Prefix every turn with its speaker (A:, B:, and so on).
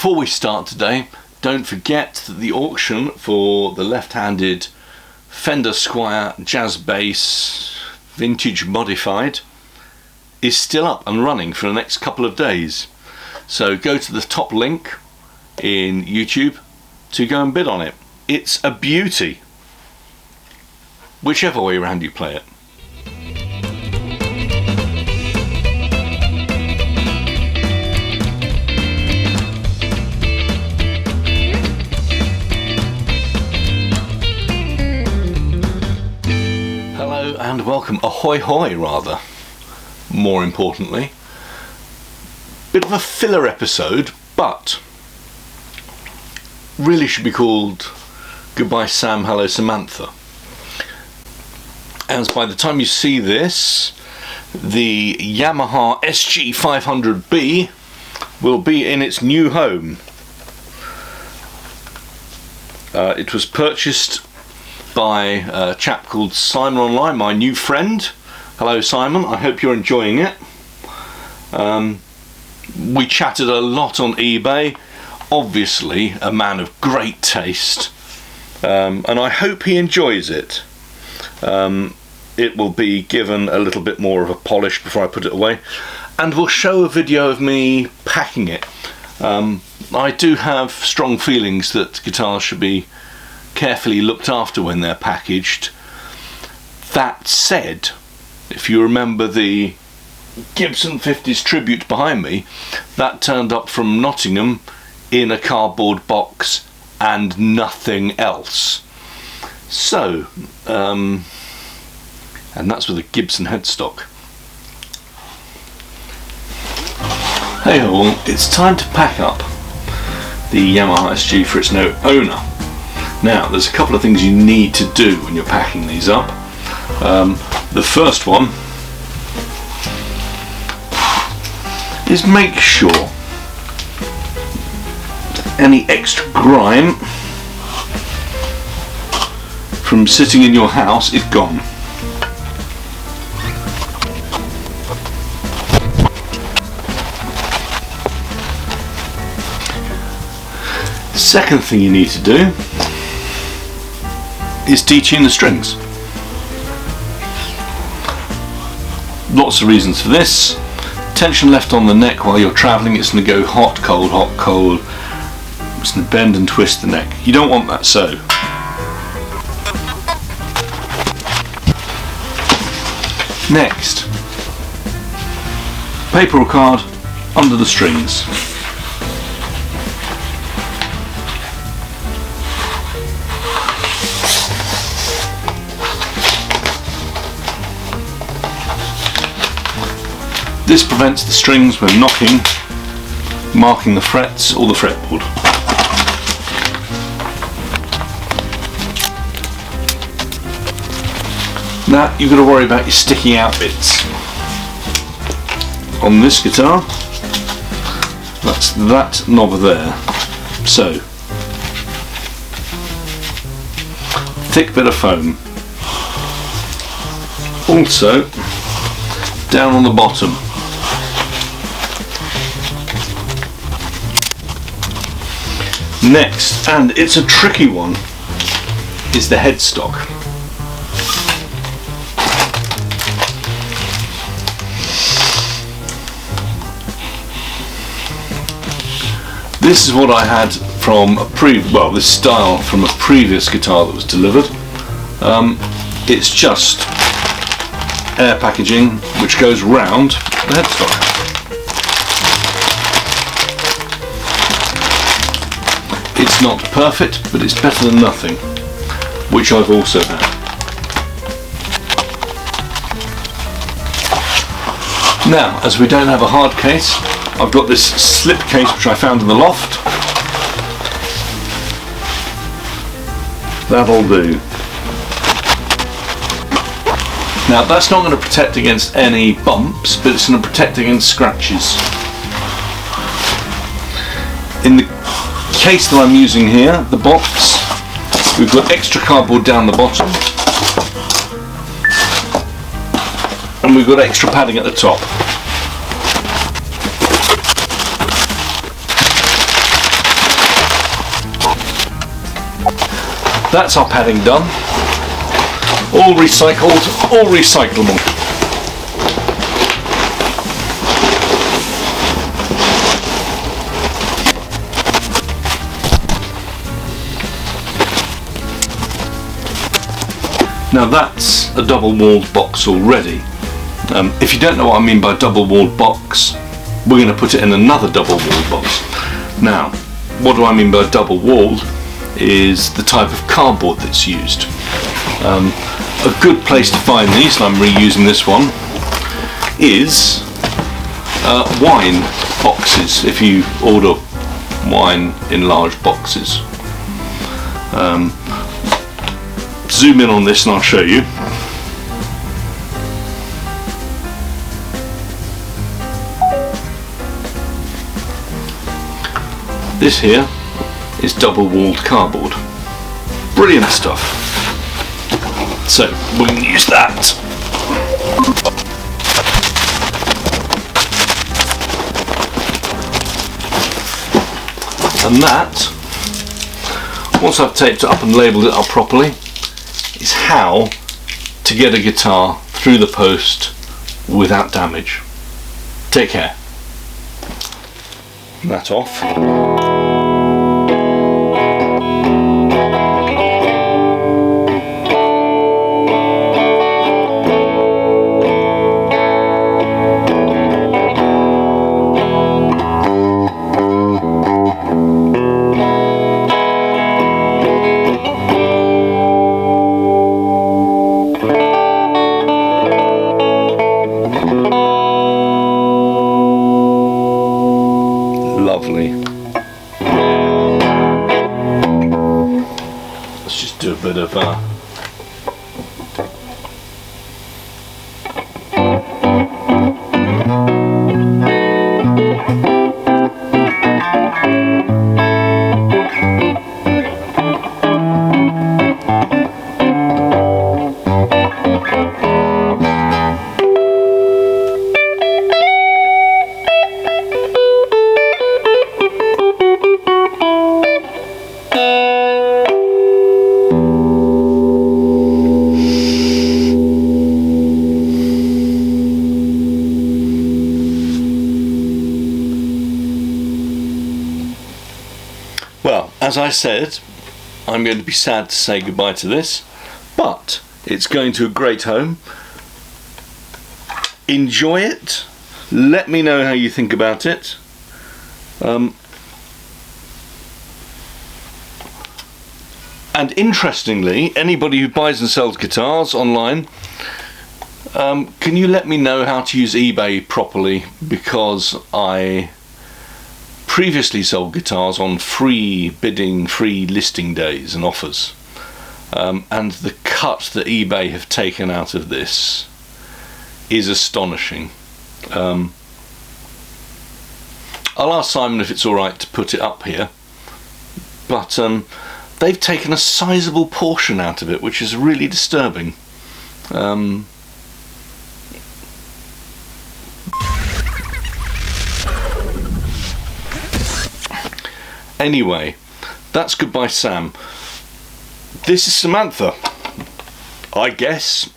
A: Before we start today, don't forget that the auction for the left-handed Fender Squier Jazz Bass Vintage Modified is still up and running for the next couple of days. So go to the top link in YouTube to go and bid on it. It's a beauty, whichever way around you play it. Hello and welcome, ahoy hoy rather, more importantly. Bit of a filler episode, but really should be called Goodbye Sam, Hello Samantha. As by the time you see this, the Yamaha SG500B will be in its new home. It was purchased by a chap called Simon online, my new friend. Hello Simon, I hope you're enjoying it. We chatted a lot on eBay. Obviously a man of great taste, and I hope he enjoys it. It will be given a little bit more of a polish before I put it away, and we'll show a video of me packing it. I do have strong feelings that guitars should be carefully looked after when they're packaged. That said, if you remember the Gibson 50s tribute behind me, that turned up from Nottingham in a cardboard box and nothing else. So, and that's with a Gibson headstock. Hey all, it's time to pack up the Yamaha SG for its new owner. Now, there's a couple of things you need to do when you're packing these up. The first one is make sure any extra grime from sitting in your house is gone. Second thing you need to do is detune the strings. Lots of reasons for this. Tension left on the neck while you're travelling, it's going to go hot, cold, hot, cold. It's going to bend and twist the neck. You don't want that so. Next, paper or card under the strings. This prevents the strings when knocking, marking the frets or the fretboard. Now you've got to worry about your sticking out bits. On this guitar, that's that knob there. So, thick bit of foam. Also, down on the bottom. Next, and it's a tricky one, is the headstock. This is what I had from a this style from a previous guitar that was delivered. It's just air packaging which goes round the headstock. It's not perfect, but it's better than nothing, which I've also had. Now, as we don't have a hard case, I've got this slip case which I found in the loft. That'll do. Now, that's not going to protect against any bumps, but it's going to protect against scratches. In the case that I'm using here, the box, we've got extra cardboard down the bottom and we've got extra padding at the top. that's our padding done. All recycled, all recyclable. Now that's a double-walled box already. If you don't know what I mean by double-walled box, we're going to put it in another double-walled box. Now, what do I mean by double-walled is the type of cardboard that's used. A good place to find these, and I'm reusing this one, is wine boxes, if you order wine in large boxes. Zoom in on this and I'll show you. This here is double-walled cardboard. Brilliant stuff. So we can use that. And that, once I've taped it up and labelled it up properly, is how to get a guitar through the post without damage. Take care. That off. Lovely. Let's just do a bit of well, as I said, I'm going to be sad to say goodbye to this, but it's going to a great home. Enjoy it. Let me know how you think about it. And interestingly, anybody who buys and sells guitars online, can you let me know how to use eBay properly? Because I previously sold guitars on free bidding, free listing days and offers, and the cut that eBay have taken out of this is astonishing. I'll ask Simon if it's alright to put it up here, but they've taken a sizable portion out of it, which is really disturbing. Anyway, that's goodbye Sam. This is Samantha, I guess.